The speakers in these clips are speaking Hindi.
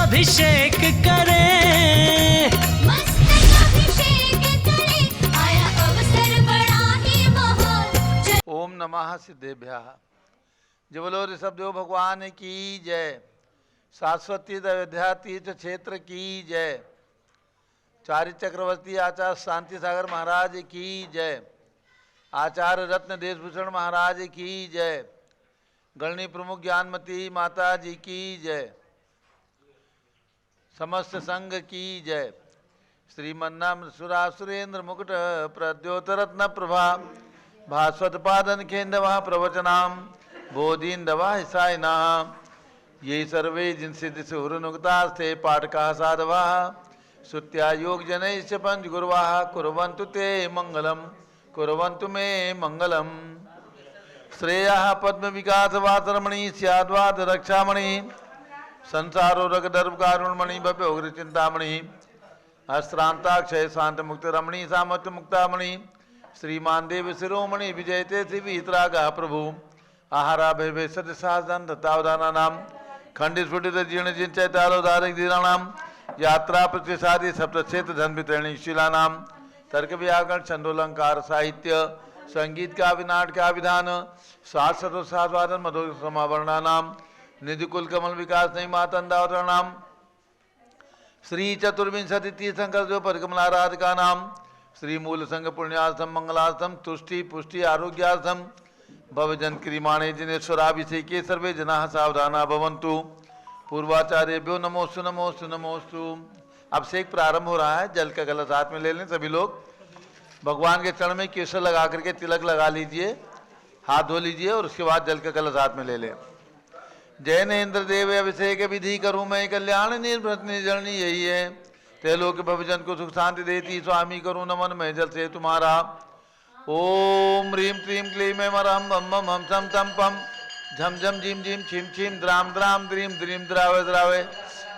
अभिषेक करें, मस्तक अभिषेक करें, आया अवसर बड़ा ही महान। ओम नमः सिद्धेभ्यः। जय बोलो ऋषभदेव भगवान की जय। शाश्वती अयोध्या तीर्थ क्षेत्र की जय। चारि चक्रवर्ती आचार्य शांति सागर महाराज की जय। आचार्य रत्न देशभूषण महाराज की जय। गणनी प्रमुख ज्ञानमती माता जी की जय। समस्त संघ की जय। श्रीमन्नाम सुरासुरेंद्र मुकुट प्रद्योत रत्न प्रभा भास्वत पादन खेन्दवा प्रवचनाम बोधीन्दवा हिसायना ये सर्वे जिनसिद्धि सुहृनुक्तास्ते पाठका साधवा श्रुत्या योग जनैश्च पंच गुरुवा कुर्वन्तु ते मंगलम कुर्वन्तु मे मंगलम। श्रेयः पद्म विकास वासरमणि स्याद्वाद रक्षामणि संसारो रग दर्भ कारुणमणि भव्य उग्र चिंतामणि अस्त्रांताक्षय शांत मुक्त रमणी सामर्थ्य मुक्तामणि श्रीमान देव शिरोमणि विजयते श्री वितरागा प्रभु आहारा भय सत्य साधन दत्तावधाना नाम खंडित स्फुटित जीर्ण जिंचय तालोदारक धीराणाम यात्रा प्रतिसादी सप्तक्षेत्र धन वितरणी शिलानाम तर्क व्याकरण छंदोलंकार साहित्य संगीत का विनाट का विधान शास्त्र साधवादन मधुर समावरणा नाम निधि कुल कमल विकास नहीं मातंदावरणाम श्री चतुर्विंशति तीर्थंकर जो परिकमलाराधिका नाम श्री मूल संघ पुण्यार्थम मंगलार्थम तुष्टि पुष्टि आरोग्यार्थम भवजन क्रियमाणे जिनेश्वराभिषेके सर्वे जनाः सावधाना भवन्तु। पूर्वाचार्यभ्यो नमोस्तु नमोस्तु नमोस्तु। अभिषेक प्रारंभ हो रहा है। जल का गलत हाथ में ले लें सभी लोग। भगवान के चरण में केसर लगा करके तिलक लगा लीजिए, हाथ धो लीजिए और उसके बाद जल का गलत हाथ में ले लें। जय नेन्द्र देव अभिषेक विधि करूँ मैं कल्याण निर्भृत निर्जरणी यही है त्रिलोक भवजन को सुख शांति देती स्वामी करूँ नमन मैं जल से तुम्हारा। ओम ह्रीं क्लीं क्लीं मैं मरहम बम बम हम सम तम पम झम झम झिम झिम छिम छिम द्राम द्राम द्रीम द्रीम द्रावे द्रावे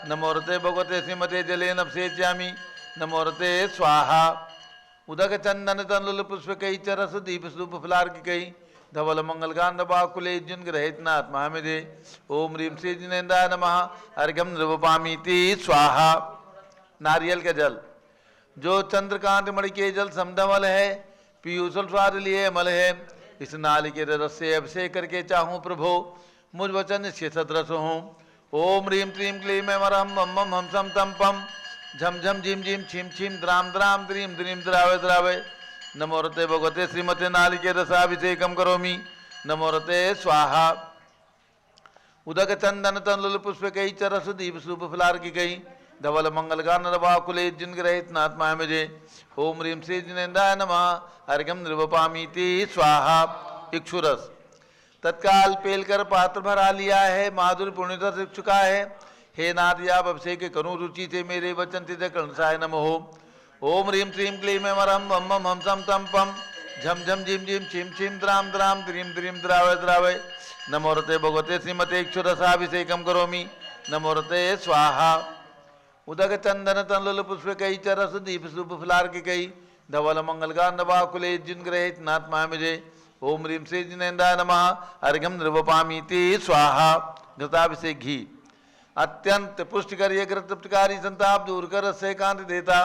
नमोरते भगवते श्रीमते जले नपसेच्यामि नमोरते स्वाहा। उदक चंदन तनुल पुष्प कई चरस दीप सूप फलार की कई धवल मंगल गांध बाकुले जुन ग्रहित नात्मा में दे। ओम ह्रीं श्री जिनेन्द्राय नमः अर्घ्यम नृपपामीति स्वाहा। नारियल का जल जो चंद्रकांत मणि के जल समधवल है पीयूषल स्वाद लिए अमल है इस नाली के रस से अभिषेक करके चाहूँ प्रभो मुझ वचन से सदरस हूँ। ओम ह्रीं क्लीं क्लीं मैं मरहम बम बम हम सम तम पम झम झम झिम झिम छिम छिम द्राम द्राम द्रीम द्रीम द्रावे द्रावे नमोरते भगवते श्रीमते नाली के रसाभिषेकम करोमि नमोरते स्वाहा। उदक चंदन तनुल पुष्प कई चरस दीप सूप फलार की गई धवल मंगल गान रवाकुले जिन ग्रहित नात्मा मुझे। ओम ह्रीं श्री जिनेन्द्राय नमः अर्घ्यम नृपपामीति स्वाहा। इक्षुरस तत्काल पेलकर पात्र भरा लिया है माधुर पुण्यरस चुका है। हे नाथ आप अभिषेक करूँ रुचि से मेरे वचन तिथ कर्णसाय नमो। ओम ह्रीं श्रीं क्लीं मैं मरहम बम बम हम सम तम पम झम झम झिम झिम छिम छिम द्राम द्राम द्रीम द्रीम द्रावे द्रावे नमोरते भगवते श्रीमते इक्षुरसाभिषेकम करोमि नमोरते स्वाहा। उदक चंदन तनुल पुष्प कई चरस दीप सूप फलार की कई धवल मंगल गांध बाकुले जिन ग्रहित नात्मा मुझे। ओम ह्रीं श्री जिनेन्द्राय नमः अर्घ्यम नृपपामीति स्वाहा। घृताभिषेक घी अत्यंत पुष्टिकर ये घृत तृप्तकारी संताप दूर कर से कांत देता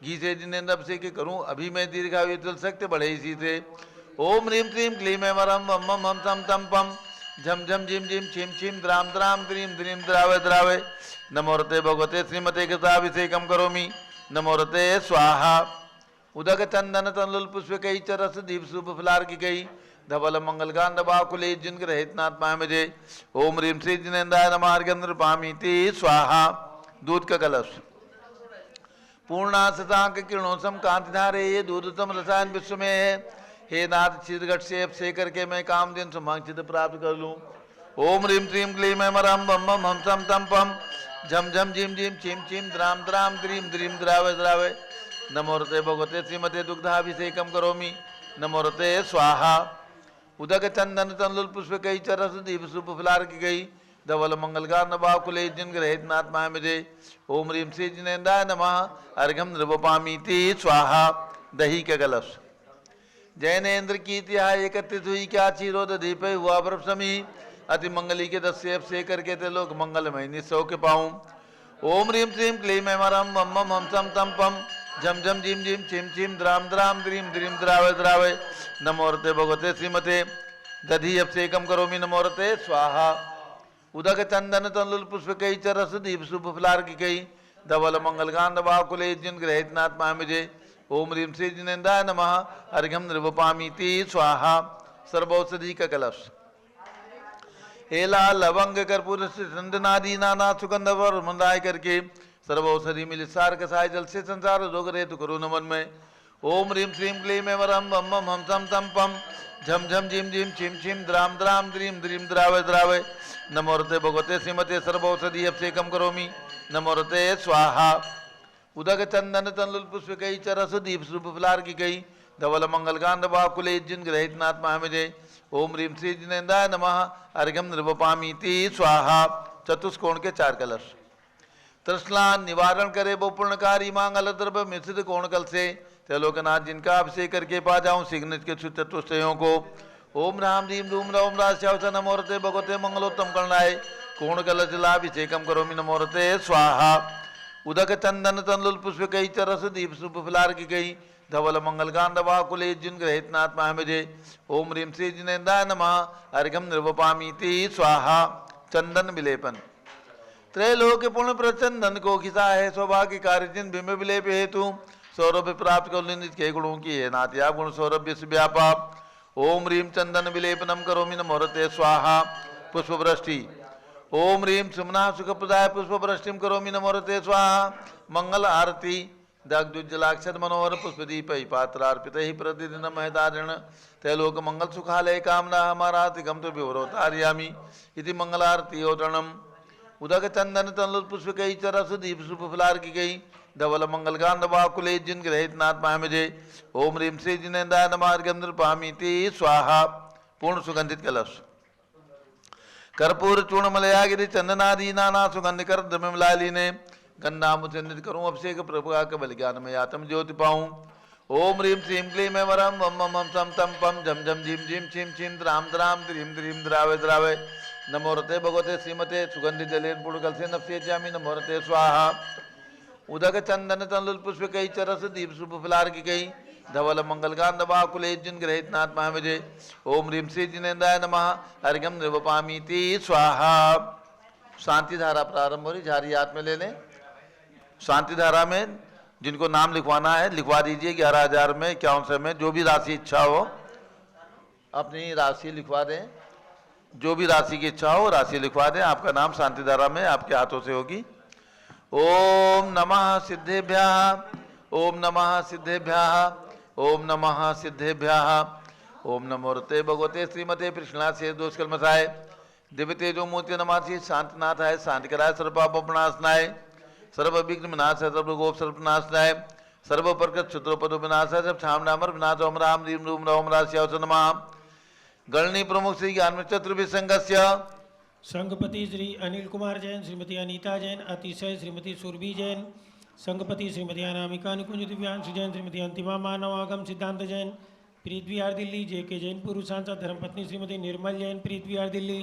घी से जिनेन्द्र अभिषेक करूँ अभी मैं दीर्घायु चल सकते बढ़े इसी से। ओम ह्रीं क्लीं क्लीं मैं मरहम बम बम हम सम तम पम झम झम झिम झिम छिम छिम द्राम द्राम द्रीम द्रीम द्रावे द्रावे नमोरते भगवते श्रीमते कृताभिषेकम करोमि नमोरते स्वाहा। उदक चंदन तनुल पुष्प कई चरस दीप सूप फलार की गई धवल मंगल गांध बाकुले जिन ग्रहित नात्मा मुझे। ओम ह्रीं श्री जिनेन्द्राय नमः अर्घ्यम नृपपामीति स्वाहा। दूध का कलश पूर्णा शतांक किरणों सम कांतिधारे ये दूधतम रसायन विश्व में है। हे नाथ चिरघट से अभिषेक करके मैं काम दिन सुमांग प्राप्त कर लूँ। ओम ह्रीं श्रीं क्लीं मैं मरहम बम बम हम सम तम पम झम झम झिम झिम छिम छिम द्राम द्राम द्रीम द्रीम द्रावे द्रावे नमोरते भगवते श्रीमते दुग्धाभिषेकम करोमि नमोरते स्वाहा। उदक चंदन तनुल पुष्प कई चरस दीप सूप फलार की गई धवल मंगल गान बाकुले जिन ग्रहित नात्मा मुझे। ओम ह्रीं श्री जिनेन्द्राय नमः अर्घ्यम नृपपामीति स्वाहा। दही का कलश जैनेन्द्र की तिहाई एकत्रित हुई क्या चीरोद दीप हुआ बर्फ समी अति मंगली के 10 से करके ते लोग मंगलमय निसौ के पाऊँ। ओम ह्रीं श्रीं क्लीं ऐं वरं मम मम हम सम तम पम झम झम झीम झीम छिम छिम द्राम द्राम द्रीं द्रीं द्रावय द्रावय नमोरते भगवते श्रीमते दधि अभिषेकम करोमि नमोरते स्वाहा उदक चंदन तंलुल पुष्प कई चरस दीप शुभ फलार की कई धवल मंगल गांध बाकुले जिन ग्रहित नाथ महामिजे ओम ह्रीं श्री जिनेन्द्राय नमः अर्घ्यम निर्वपामीति स्वाहा सर्वौषधि का कलश एला लवंग कर्पूर चंदनादि नाना सुगंध और मंदाय करके सर्वौषधि मिल सार कसाय जल से संसार रोग रहे तो करो नमन में ओम ह्रीं श्रीं क्लीं ऐं वरं मम मम हम सम तम पम झम झम झीम झीम छिम छिम द्राम द्राम द्रीं द्रीं द्रावय द्रावय नमोरते भगवते श्रीमते सर्वौषधि अभिषेकम करोमि नमोरते स्वाहा उदक चंदन तंलुल पुष्प कई चरस दीप शुभ फलार की कई धवल मंगल गांध बाकुले जिन ग्रहित नाथ महामिजे ओम ह्रीं श्री जिनेन्द्राय नमः अर्घ्यम निर्वपामीति स्वाहा चतुष्कोण के 4 कलश तृष्णा निवारण करे वो पूर्णकारी मांगल द्रव्य मिश्रित कोण कल से त्रिलोकनाथ जिनका अभिषेक करके पा जाऊं शीघ्र के चतुष्टयों को ओम राम रीम रूम रौम राश्यावस नमोरते भगवते मंगलोत्तम करणाय कोण कलश लाभिषेकम करोमि नमोरते स्वाहा उदक चंदन तंलुल पुष्प कई चरस दीप शुभ फलार की कई धवल मंगल गांध बाकुले जिन ग्रहित नाथ महामिजे ओम ह्रीं श्री जिनेन्द्राय नमः अर्घ्यम निर्वपामीति स्वाहा चंदन विलेपन त्रैलोक्य पूर्ण प्रचंदन को खिसा है सौभाग्य कार्य जिन बिंब विलेप हेतु सौरभ्य प्राप्त कर नित्य के गुणों की है नात्या गुण सौरभ्य से व्यापा ओम ह्रीं चंदन विलेपनम करोमि नमोरते स्वाहा पुष्पवृष्टि ओम ह्रीं सुमना सुखप्रदाय पुष्पवृष्टिम करोमि नमोरते स्वाहा मंगल आरती दग्धुज्जलाक्षर मनोहर पुष्पदीप पात्रार्पित ही प्रतिदिन महदारण तैलोक मंगल सुखालय कामना हमारा गम तो विवरोतार्यामी इति मंगल आरती ओतरणम उदक चंदन तंलुल पुष्प कई चरस दीप शुभ फलार की गई धवल मंगल गांध बाकुले जिन ग्रहित नाथ महामिजे ओम ह्रीं श्री जिनेन्द्राय नमः अर्घ्यम निर्वपामीति स्वाहा पूर्ण सुगंधित कलश कर्पूर चूर्ण मलयागिरी चंदनादि नाना सुगंध कर द्रव्य मिलाली ने गन्ना मुचंदित करूं अभिषेक प्रभु का बल ज्ञान में आत्म ज्योति पाऊं ओम ह्रीं श्रीं क्लीं ऐं वरं मम मम हम सम तम पम झम झम झीम झीम छिम छिम द्राम द्राम द्रीं द्रीं द्रावय द्रावय नमोरते भगवते श्रीमते सुगंधित जलेन पुड़कल से नफसे जामी नमोरते स्वाहा उदक चंदन तंलुल पुष्प कई चरस दीप शुभ फलार की कई धवल मंगल गांध बाकुले जिन ग्रहित नाथ महामिजे ओम ह्रीं श्री जिनेन्द्राय नमः अर्घ्यम निर्वपामीति स्वाहा शांति धारा प्रारंभ हो रही झारी हाथ में ले लें शांति धारा में जिनको नाम लिखवाना है लिखवा दीजिए 11,000 में 51 में जो भी राशि इच्छा हो अपनी राशि लिखवा दें जो भी राशि की इच्छा हो राशि लिखवा दें आपका नाम शांति धारा में आपके हाथों से होगी ओम नमः सिद्धेभ्यः ओम नमः सिद्धेभ्यः ओम नमः सिद्धेभ्यः ओम नमोरते भगवते श्रीमते कृष्णा से दोष कलमसाय दिव्य तेजो मूर्ति नमासी शांतनाथ है शांति कराय सर्वपापनाशनाय सर्व विघ्न विनाश है सर्व गोप सर्वनाशनाय सर्व प्रकृत क्षुद्रोपदो विनाश है सब छाम नामर विनाश ओम राम रीम रूम रौम राश्यावस नमः गणनी प्रमुख श्री ज्ञान चतुर्विसंगस्य संघपति श्री अनिल कुमार जैन श्रीमती अनीता जैन अतिशय श्रीमती सुरभि जैन संघपति श्रीमती अनामिका निकुंज दिव्यांश जैन श्रीमती अंतिमा मानव आगम सिद्धांत जैन प्रीत विहार दिल्ली जेके जैन पूर्व सांसद धर्मपत्नी श्रीमती निर्मल जैन प्रीत विहार दिल्ली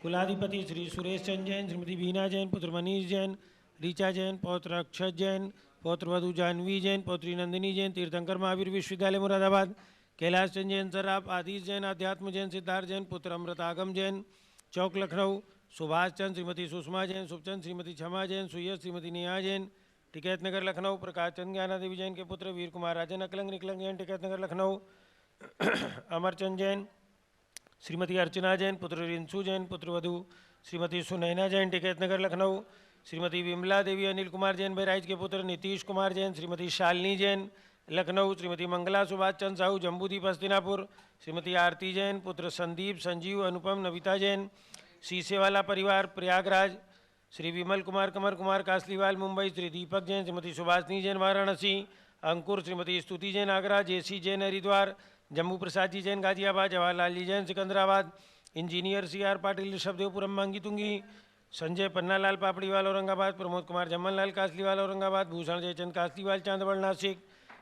कुलाधिपति श्री सुरेश चंद जैन श्रीमती बीना जैन पुत्र मनीष जैन ऋचा जैन पौत्र अक्षत जैन पौत्र वधु जानवी जैन पौत्री नंदिनी जैन तीर्थंकर महावीर विश्वविद्यालय मुरादाबाद कैलाश चंद जैन सराफ आदिश जैन अध्यात्म जैन सिद्धार्थ जैन पुत्र अमृत आगम जैन चौक लखनऊ सुभाष चंद श्रीमती सुषमा जैन सुखचंद श्रीमती क्षमा जैन सुयश श्रीमती नेहा जैन टिकैत नगर लखनऊ प्रकाश चंद ज्ञाना देवी जैन के पुत्र वीर कुमार राजन अकलंग निकलंग जैन टिकैत नगर लखनऊ अमरचंद जैन श्रीमती अर्चना जैन पुत्र रिंसू जैन पुत्र वधु श्रीमती सुनैना जैन टिकैत नगर लखनऊ श्रीमती विमला देवी अनिल कुमार जैन बहराइच के पुत्र नीतीश कुमार जैन श्रीमती शालिनी जैन लखनऊ श्रीमती मंगला सुभाष चंद साहू जम्बूदीप हस्तिनापुर श्रीमती आरती जैन पुत्र संदीप संजीव अनुपम नविता जैन सीसेवाला परिवार प्रयागराज श्री विमल कुमार कमर कुमार कासलीवाल मुंबई श्री दीपक जैन श्रीमती सुभाषनी जैन वाराणसी अंकुर श्रीमती स्तुति जैन आगरा जेसी जैन हरिद्वार जम्मू प्रसाद जी जैन गाजियाबाद जवाहरलाल जी जैन सिकंदराबाद इंजीनियर सीआर पाटिल ऋषभदेवपुरम मांगी तुंगी संजय पन्नालाल पापड़ीवाल औरंगाबाद प्रमोद कुमार जमनलाल कासलीवाल औरंगाबाद भूषण जयचंद कासलीवाल चांदबड़ नासिक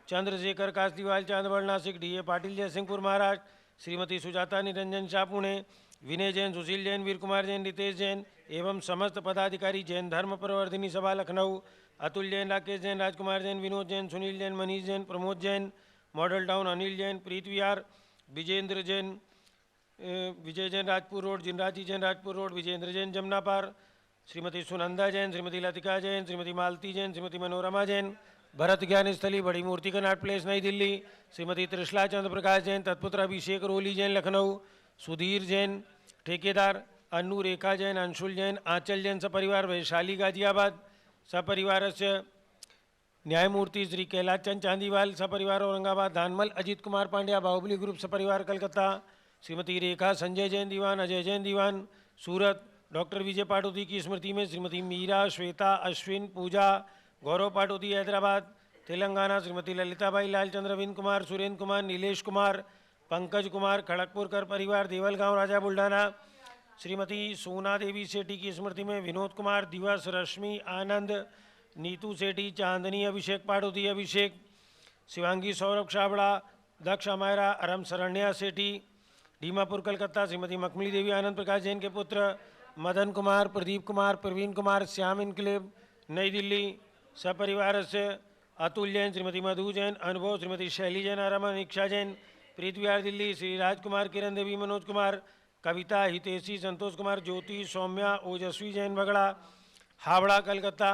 चंद्रशेखर कासलीवाल चांदबड़ नासिक डीए पाटिल जयसिंहपुर महाराष्ट्र श्रीमती सुजाता निरंजन शाह पुणे विनय जैन सुशील जैन वीर कुमार जैन रितेश जैन एवं समस्त पदाधिकारी जैन धर्म प्रवर्धिनी सभा लखनऊ, अतुल जैन, राकेश जैन, राजकुमार जैन, विनोद जैन, सुनील जैन, मनीष जैन, प्रमोद जैन, मॉडल टाउन अनिल जैन, प्रीत विहार विजेंद्र जैन, विजय जैन राजपुर रोड, जिनराजी जैन राजपुर रोड, विजेंद्र जैन जमुना पार, श्रीमती सुनंदा जैन, श्रीमती लतिका जैन, श्रीमती मालती जैन, श्रीमती मनोरमा जैन, भरत ज्ञान स्थली बड़ी मूर्ति कनाट प्लेस नई दिल्ली, श्रीमती त्रिशला चंद्र प्रकाश जैन, तत्पुत्र अभिषेक रोली जैन लखनऊ, सुधीर जैन ठेकेदार, अन्नू रेखा जैन, अंशुल जैन, आंचल जैन सपरिवार वैशाली गाजियाबाद, सपरिवार से न्यायमूर्ति श्री कैलाश चंद चांदीवाल सपरिवार औरंगाबाद, धानमल अजीत कुमार पांड्या बाहुबली ग्रुप सपरिवार कलकत्ता, श्रीमती रेखा संजय जैन दीवान, अजय जैन दीवान सूरत, डॉक्टर विजय पाटोदी की स्मृति में श्रीमती मीरा, श्वेता, अश्विन, पूजा, गौरव पाटोदी हैदराबाद तेलंगाना, श्रीमती ललिताबाई लालचंद्र, रविंद्र कुमार, सुरेंद्र कुमार, नीलेश कुमार, पंकज कुमार खड़गपुरकर परिवार देवलगांव राजा बुल्ढाना, श्रीमती सोना देवी सेठी की स्मृति में विनोद कुमार, दिवस, रश्मि, आनंद, नीतू सेठी, चांदनी, अभिषेक पाटोदी, अभिषेक, शिवांगी, सौरभ छाबड़ा, दक्ष अमायरा, अरम शरण्या सेठी डीमापुर कलकत्ता, श्रीमती मखमली देवी आनंद प्रकाश जैन के पुत्र, मदन कुमार, प्रदीप कुमार, प्रवीण कुमार, श्याम इनकलेब नई दिल्ली सपरिवार से अतुल जैन, श्रीमती मधु जैन, अनुभव, श्रीमती शैली जैन, रमन, इक्षा जैन, प्रीत विहार दिल्ली, श्री राजकुमार, किरण देवी, मनोज कुमार, कविता, हितेशी, संतोष कुमार, ज्योति, सौम्या, ओजस्वी जैन बगड़ा हावड़ा कलकत्ता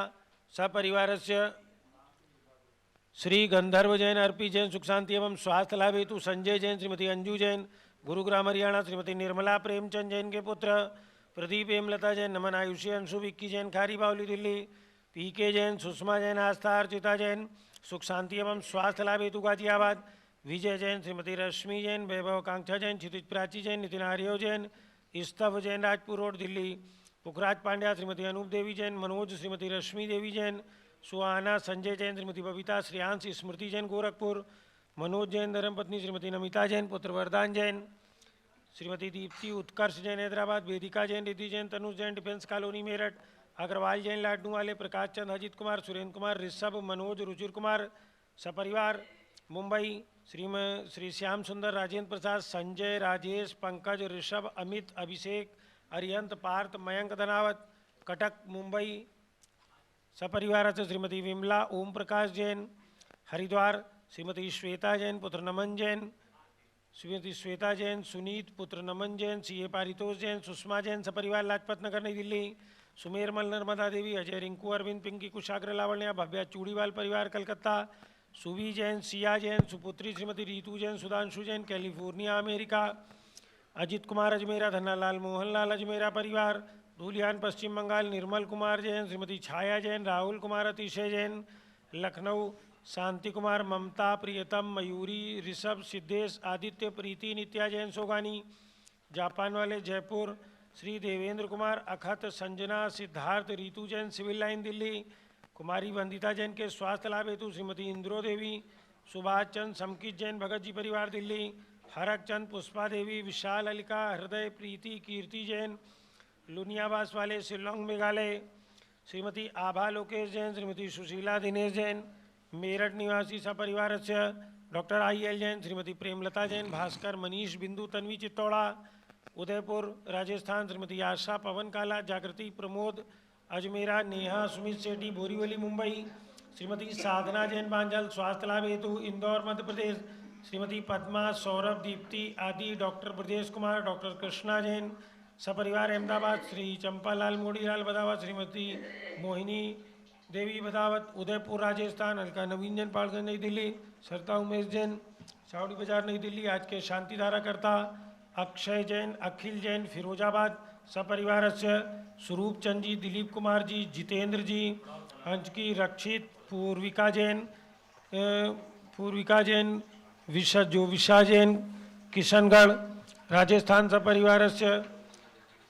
सपरिवार से श्री गंधर्व जैन, अर्पी जैन, सुख शांति एवं स्वास्थ्य लाभ हेतु संजय जैन, श्रीमती अंजू जैन, गुरुग्राम हरियाणा, श्रीमती निर्मला प्रेमचंद जैन के पुत्र, प्रदीप हेमलता जैन, नमन आयुषी, अंशु, विक्की जैन, खारी बावली दिल्ली, पीके जैन, सुषमा जैन, आस्था, अर्चिता जैन, सुख शांति एवं स्वास्थ्य लाभ हेतु गाजियाबाद, विजय जैन, श्रीमती रश्मि जैन, वैभव कांक्षा जैन, क्षितिज प्राची जैन, नितिन आर्यव जैन, स्तव जैन, राजपुर रोड दिल्ली, पुखराज पांड्या, श्रीमती अनूप देवी जैन, मनोज, श्रीमती रश्मि देवी जैन, सुहाना, संजय जैन, श्रीमती बबीता, श्रेयांश, स्मृति जैन गोरखपुर, मनोज जैन, धर्मपत्नी श्रीमती नमिता जैन, पुत्र वरदान जैन, श्रीमती दीप्ति, उत्कर्ष जैन हैदराबाद, वेदिका जैन, रिद्धि जैन, तनुज जैन, डिफेंस कॉलोनी मेरठ, अग्रवाल जैन लाडनू वाले, प्रकाश चंद, अजीत कुमार, सुरेंद्र कुमार, ऋषभ, मनोज, रुचिर कुमार सपरिवार मुंबई, श्री श्याम सुंदर, राजेंद्र प्रसाद, संजय, राजेश, पंकज, ऋषभ, अमित, अभिषेक, अरिहंत, पार्थ, मयंक धनावत कटक मुंबई सपरिवार से श्रीमती विमला, ओम प्रकाश जैन हरिद्वार, श्रीमती श्वेता जैन, पुत्र नमन जैन, श्रीमती श्वेता जैन, सुनीत, पुत्र नमन जैन, सीए पारितोष जैन, सुषमा जैन सपरिवार लाजपत नगर नई दिल्ली, सुमेरमल, नर्मदा देवी, अजय, रिंकू, अरविंद, पिंकी, कुशाग्र, लावण्या, भव्या, चूड़ीवाल परिवार कलकत्ता, सुवी जैन, सिया जैन, सुपुत्री श्रीमती रीतू जैन, सुधांशु जैन, कैलिफोर्निया अमेरिका, अजित कुमार अजमेरा, धन्नालाल मोहनलाल अजमेरा परिवार, धूलियान पश्चिम बंगाल, निर्मल कुमार जैन, श्रीमती छाया जैन, राहुल कुमार, अतिशय जैन लखनऊ, शांति कुमार, ममता, प्रियतम, मयूरी, ऋषभ, सिद्धेश, आदित्य, प्रीति, नित्या जैन सोगानी, जापान वाले जयपुर, श्री देवेंद्र कुमार, अखत, संजना, सिद्धार्थ, रीतू जैन सिविल लाइन दिल्ली, कुमारी वंदिता जैन के स्वास्थ्य लाभ हेतु श्रीमती इंद्रो देवी, सुभाष चंद, समकित जैन, भगत जी परिवार दिल्ली, हरक चंद, पुष्पा देवी, विशाल, अलिका, हृदय, प्रीति, कीर्ति जैन, लुनियावास वाले शिलोंग मेघालय, श्रीमती आभा लोकेश जैन, श्रीमती सुशीला दिनेश जैन, मेरठ निवासी सपरिवार से डॉक्टर आई.एल. जैन, श्रीमती प्रेमलता जैन, भास्कर, मनीष, बिंदु, तन्वी चित्तौड़ा, उदयपुर राजस्थान, श्रीमती आशा, पवन काला, जागृति, प्रमोद अजमेरा, नेहा, सुमित सेठी, बोरीवली मुंबई, श्रीमती साधना जैन बांजल, स्वास्थ्य लाभ हेतु इंदौर मध्य प्रदेश, श्रीमती पद्मा, सौरभ, दीप्ति आदि, डॉक्टर ब्रजेश कुमार, डॉक्टर कृष्णा जैन सपरिवार अहमदाबाद, श्री चंपालाल मोड़ीलाल बदावत, श्रीमती मोहिनी देवी बदावत, उदयपुर राजस्थान, अलका नवीन जैन, पालगंज नई दिल्ली, सरता उमेश जैन, चावड़ी बाजार नई दिल्ली, आज के शांति धारा करता अक्षय जैन, अखिल जैन, फिरोजाबाद सपरिवार से स्वरूप चंद जी, दिलीप कुमार जी, जितेंद्र जी, हंस की, रक्षित, पूर्विका जैन, विशा जैन, किशनगढ़ राजस्थान सपरिवार से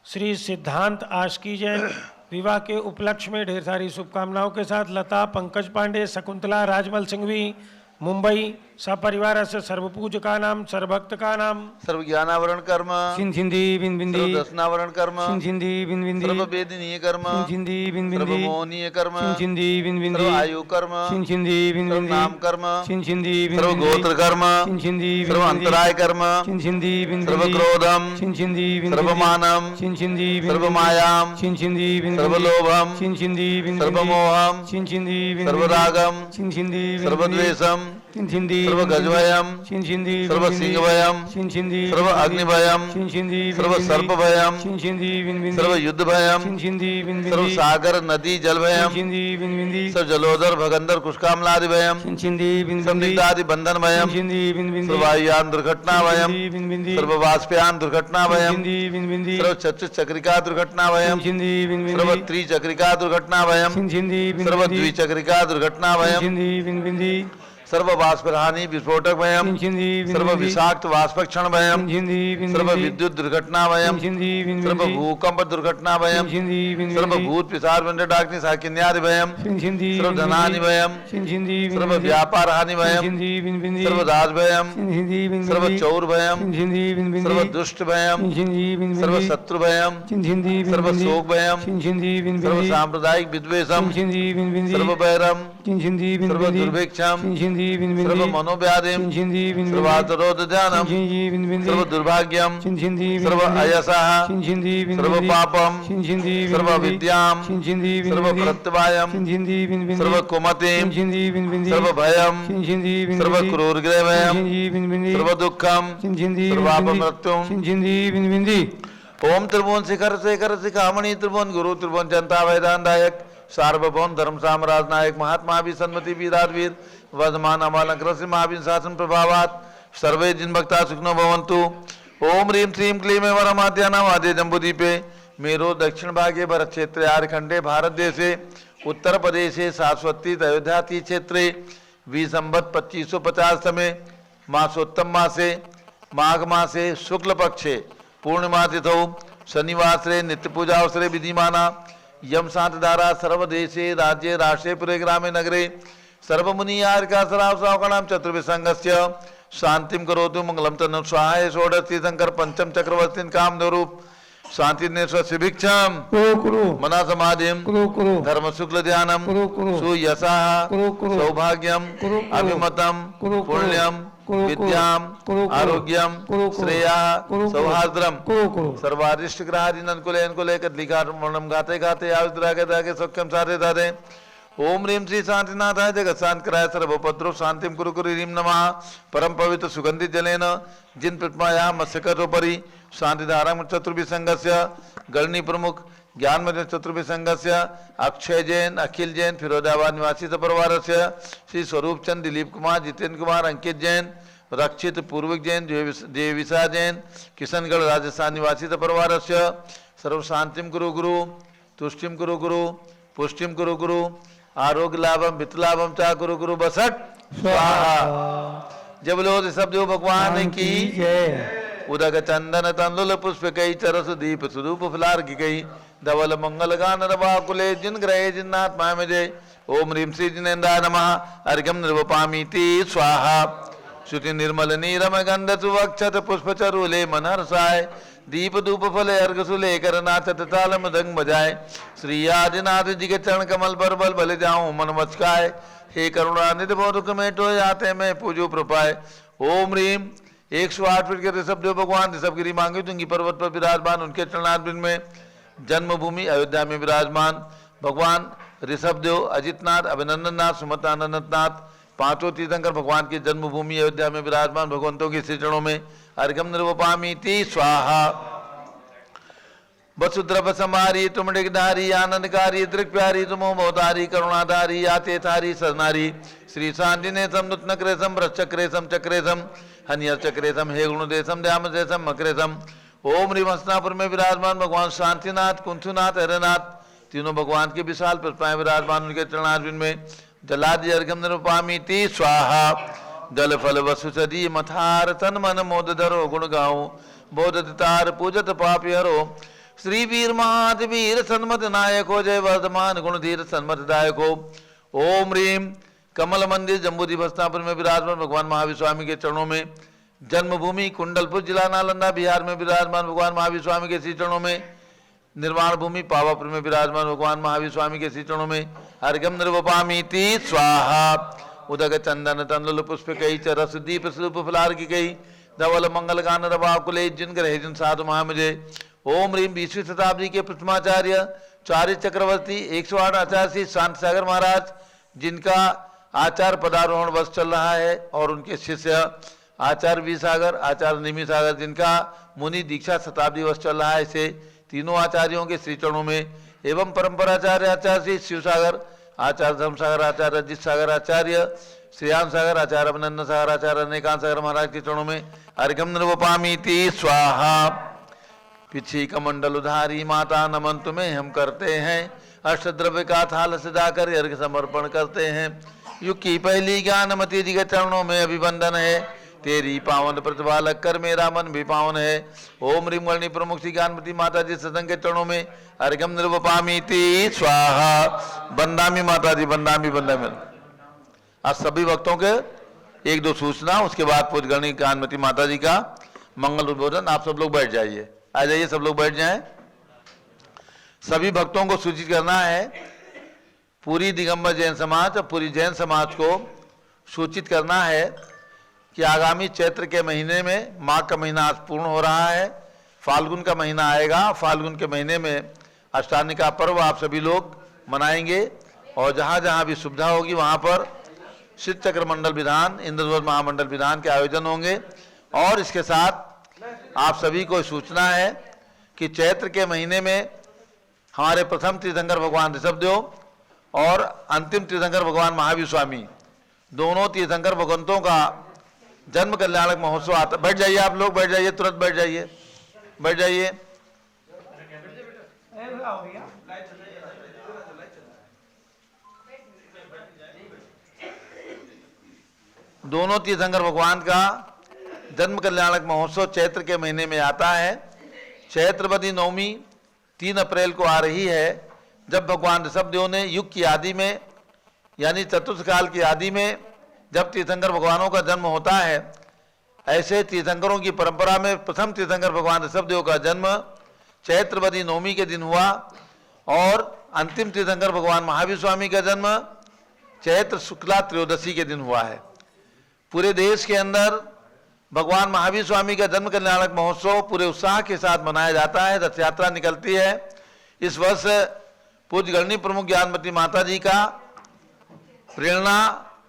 श्री सिद्धांत आशकी जैन, विवाह के उपलक्ष्य में ढेर सारी शुभकामनाओं के साथ लता, पंकज पांडे, शकुंतला, राजमल सिंघवी, मुंबई सपरिवारस्य सर्वपूजकानां सर्वभक्तकानां सर्वज्ञानावरण कर्म सिंधिंदी बिंबिंदी सर्वदर्शनावरण कर्म सिंधिंदी बिंबिंदी सर्ववेदनीय कर्म सिंधिंदी बिंबिंदी सर्वमोहनीय कर्म सिंधिंदी बिंबिंदी सर्वायु कर्म सिंधिंदी बिंबिंदी सर्वनाम कर्म सिंधिंदी सर्वगोत्र कर्म सिंधिंदी सर्वांतराय कर्म सिंधिंदी बिंबिंदी सर्वक्रोधम सिंधिंदी सर्वमानम सिंधिंदी सर्वमायाम सिंधिंदी सर्वलोभम सिंधिंदी सर्वमोहम सिंधिंदी सर्वरागम सिंधिंदी सर्वद्वेषम सिंधिंदी सर्वगजभयम सिंधिंदी सर्वसिंहभयम सिंधिंदी सर्वअग्निभयम सिंधिंदी सर्वसर्पभयम सिंधिंदी बिंबिंदी सर्वयुद्धभयम सिंधिंदी बिंबिंदी सर्वसागर नदी जलभयम सिंधिंदी बिंबिंदी सर्वजलोदर भगंदर कुष्कामलादिभयम सिंधिंदी बिंबिंदी संदिग्धादि बंधन भयम सिंधिंदी बिंबिंदी सर्ववायुयान दुर्घटना भयम बिंबिंदी सर्ववाष्पयान दुर्घटना भयम सिंधिंदी बिंबिंदी सर्वचक्रिका दुर्घटना भयम सिंधिंदी बिंबिंदी सर्वत्रिचक्रिका दुर्घटना भयम सिंधिंदी बिंबिंदी सर्वद्विचक्रिका दुर्घटना भयम सिंधिंदी बिंबिंदी सर्ववाष्पहानि विस्फोटक भयम सिंधिंदी सर्व बिंबिंदी विषाक्त वाष्पक्षण भयम सिंधिंदी सर्व बिंबिंदी विद्युत दुर्घटना भयम सिंधिंदी सर्व बिंबिंदी भूकंप दुर्घटना भयम सिंधिंदी सर्व बिंबिंदी भूत पिशाच डाग्नि साकिन्यादि भयम सिंधिंदी सर्व धनानि भयम सिंधिंदी सर्व व्यापार हानि भयम सिंधिंदी बिंबिंदी सर्व राज भयम सिंधिंदी सर्व बिंबिंदी चौर भयम सिंधिंदी बिंबिंदी सर्व दुष्ट भयम सिंधिंदी सर्व बिंबिंदी शत्रु भयम सिंधिंदी सर्व बिंबिंदी शोक भयम सिंधिंदी सर्व बिंबिंदी सांप्रदायिक विद्वेषम सिंधिंदी बिंबिंदी सर्व भैरम सिंधिंदी सर्व बिंबिंदी दुर्भिक्षम सिंधिंदी सर्व बिंबिंदी मनोव्याधिम सिंधिंदी बिंबिंदी सर्वातरोध ध्यानम सिंधिंदी बिंबिंदी सर्व दुर्भाग्यम सिंधिंदी सर्व बिंबिंदी अयसः सिंधिंदी सर्व बिंबिंदी पापम सिंधिंदी सर्व बिंबिंदी विद्याम सिंधिंदी सर्व बिंबिंदी प्रत्यवायम सिंधिंदी बिंबिंदी सर्व कुमतिम सिंधिंदी बिंबिंदी सर्व भयम सिंधिंदी सर्व बिंबिंदी क्रूरग्रहभयम सिंधिंदी बिंबिंदी सर्व दुःखम सिंधिंदी सर्वापमृत्युम सिंधिंदी बिंबिंदी ओम त्रिभुवन शिखर शेखर शिखामणि त्रिभुवन गुरु त्रिभुवन जनता वैदानदायक सार्वभौम धर्म साम्राज्य नायक महात्मा भी सन्मति वीराधवीर वर्धमान अमालंकर महावीर शासन प्रभावात सर्वे जिन भक्ता सुखनो भवन्तु। ओम ह्रीं श्रीं क्लीं वरमाद्यानाम आदे जम्बूदीपे मेरो दक्षिण भागे भरत क्षेत्र आरखंडे भारत देशे उत्तर प्रदेशे शाश्वती अयोध्याति क्षेत्रे विसंवत 2550 समय मासोत्तम मासे माघ मासे शुक्ल पक्षे पूर्णिमा तिथौ शनिवासरे नित्य पूजा अवसरे विधिमाना यम शांत धारा सर्वदेशे राज्ये राष्ट्रे पुरे ग्रामे नगरे सर्वमुनियार्का सरावसावकणाम चतुर्विसंगस्य शांतिम करोतु मंगलम तनु स्वाहाय षोडशी शंकर पंचम चक्रवर्तीन कामधरूप शांति ने स्वशिभिक्षम मना समाधिम धर्म शुक्ल ध्यानम सुयसा सौभाग्यम अभिमतम पुण्यम विद्याम आरोग्यम श्रेया सौहार्द्रम सर्वारिष्ट ग्रहादीन अनुकूले कदलिकार्मणम गाते गाते आयुद्रागे सौख्यम साधे साधे ओम ह्रीं श्री शांतिनाथाय जगत शांत कराय सर्वोपद्रव शांतिम कुरु कुरु ह्रीं नमः परम पवित्र सुगंधित जलेन जिन प्रतिमाया मत्स्यकरोपरि शांतिधारम चतुर्विसंगस्य गणनी प्रमुख ज्ञानमय चतुर्विसंगस्य अक्षय जैन अखिल जैन फिरोजाबाद निवासी परिवारस्य श्री स्वरूप चंद दिलीप कुमार जितेंद्र कुमार अंकित जैन रक्षित पूर्वक जैन देविसा जैन किशनगढ़ राजस्थान निवासी परिवारस्य सर्व शांतिम कुरु गुरु तुष्टिम कुरु गुरु पुष्टिम कुरु गुरु आरोग्य लाभम वित्त लाभम चा गुरु गुरु बसट स्वाहा। जब लो सब जो भगवान की उदक चंदन तंदुल पुष्प कई चरस दीप सुदूप फुलार की गई धवल मंगल गान रवाकुले जिन ग्रहे जिन्नात्मा में जय ओम ह्रीं श्री जिनेन्द्राय नमः अर्घ्यम निर्वपामीति स्वाहा। श्रुति निर्मल नीरम गंध सुवक्षत पुष्प चरुले मनहर्षाय दीप धूप फले अर्घ सुले कर नाचत ताल मृदंग बजाए श्री आदिनाथ जी के चरण कमल पर बल बल जाऊं मन मचकाए हे करुणा निधि दुख मेटो जाते मैं पूजो प्रपाए। ओम ह्रीं 108 फीट के ऋषभदेव भगवान ऋषभगिरी मांगी तुंगी पर्वत पर विराजमान उनके चरणारविंद में जन्मभूमि अयोध्या में विराजमान भगवान ऋषभदेव अजितनाथ अभिनंदननाथ सुमतानंदनाथ पांचों तीर्थंकर भगवान की जन्मभूमि अयोध्या में विराजमान भगवंतों के श्री चरणों में अर्घ्यम निर्वपामीति स्वाहा। वसुद्रभ समारी तुमडिगधारी आनंदकारी दृक्प्यारी तुमो मोदारी करुणाधारी आते थारी सरनारी श्री शांतिने समुत नक्रेशम वृक्षक्रेशम चक्रेशम हनियर चक्रेशम हे गुणदेशम ध्यामदेशम मकरेशम। ओम ह्रीं हस्तिनापुर में विराजमान भगवान शांतिनाथ कुंथुनाथ हरनाथ तीनों भगवान के विशाल पुष्पाएं विराजमान उनके चरणारविंद में जलादि अर्घ्यम निर्वपामीति स्वाहा। जल फल वसु सदी मथार तन मन मोद धरो गुण गाऊं बोधत तार पूजत पापी हरो श्री वीर महावीर सन्मत नायक हो जय वर्धमान गुण धीर सन्मत दायक हो। ओम ह्रीं कमल मंदिर जम्बूद्वीप स्थापन में विराजमान भगवान महावीर स्वामी के चरणों में, जन्मभूमि कुंडलपुर जिला नालंदा बिहार में विराजमान भगवान महावीर स्वामी के श्री चरणों में, निर्वाण भूमि पावापुर में विराजमान भगवान महावीर स्वामी के श्री चरणों में, अर्घ्यम निर्वपामीति स्वाहा। उदक चंदन तंडुल पुष्प कई च रस दीप स्वरूप फलार की कई, धवल मंगल गान रवा कुले जिन ग्रह जिन साधु महामजे। ओम रीम 20वीं शताब्दी के प्रथमाचार्य चार्य चक्रवर्ती 108 आचार्य शांत सागर महाराज, जिनका आचार्य पदारोहण वर्ष चल रहा है, और उनके शिष्य आचार्य वी सागर, आचार्य निमि सागर, जिनका मुनि दीक्षा शताब्दी वर्ष चल रहा है। इसे तीनों आचार्यों के श्री चरणों में, एवं परंपराचार्य आचार्य श्री शिव सागर, आचार्य धर्म सागर, आचार्य अजित सागर आचार्य, श्रेयान सागर आचार्य, अभिनंदन सागर आचार्य, अनेकांत सागर महाराज के चरणों में अर्घ्यम निर्वपामीति स्वाहा। पिछी कमंडल उधारी माता नमन तुम्हें हम करते हैं, अष्टद्रव्य का थाल सजाकर अर्घ्य समर्पण करते हैं। युग की पहली ज्ञानमती जी के चरणों में अभिवंदन है, तेरी पावन प्रतिभा लगकर मेरा मन भी पावन है। ओम ह्रीम गणी प्रमुख श्री ज्ञानमती माता जी सत्संग के चरणों में अर्घ्यम निर्वपामीति स्वाहा। बंदामी माता जी, बंदामी बंदामी। आज सभी भक्तों के एक दो सूचना, उसके बाद पूजगणी ज्ञानमती माता जी का मंगल उद्बोधन। आप सब लोग बैठ जाइए, आ जाइए, सब लोग बैठ जाएं। सभी भक्तों को सूचित करना है, पूरी दिगंबर जैन समाज और पूरी जैन समाज को सूचित करना है कि आगामी चैत्र के महीने में, माघ का महीना आज पूर्ण हो रहा है, फाल्गुन का महीना आएगा। फाल्गुन के महीने में अष्टानी का पर्व आप सभी लोग मनाएंगे, और जहाँ जहाँ भी सुविधा होगी वहाँ पर शिव चक्र मंडल विधान, इंद्रध्वज महामंडल विधान के आयोजन होंगे। और इसके साथ आप सभी को सूचना है कि चैत्र के महीने में हमारे प्रथम तीर्थंकर भगवान ऋषभदेव और अंतिम तीर्थंकर भगवान महावीर स्वामी, दोनों तीर्थंकर भगवंतों का जन्म कल्याणक महोत्सव आता। बैठ जाइए आप लोग, बैठ जाइए, तुरंत बैठ जाइए, बैठ जाइए। दोनों तीर्थंकर भगवान का जन्म कल्याणक महोत्सव चैत्र के महीने में आता है। चैत्रवती नवमी 3 अप्रैल को आ रही है, जब भगवान ऋषभदेव ने युग की आदि में, यानी चतुर्थ काल की आदि में जब तीर्थंकर भगवानों का जन्म होता है, ऐसे तीर्थंकरों की परंपरा में प्रथम तीर्थंकर भगवान ऋषभदेव का जन्म चैत्रवती नवमी के दिन हुआ, और अंतिम तीर्थंकर भगवान महावीर स्वामी का जन्म चैत्र शुक्ला त्रयोदशी के दिन हुआ है। पूरे देश के अंदर भगवान महावीर स्वामी का जन्म कल्याणक महोत्सव पूरे उत्साह के साथ मनाया जाता है। रथ यात्रा निकलती है। इस वर्ष पूज्य गणनी प्रमुख ज्ञानमती माता जी का प्रेरणा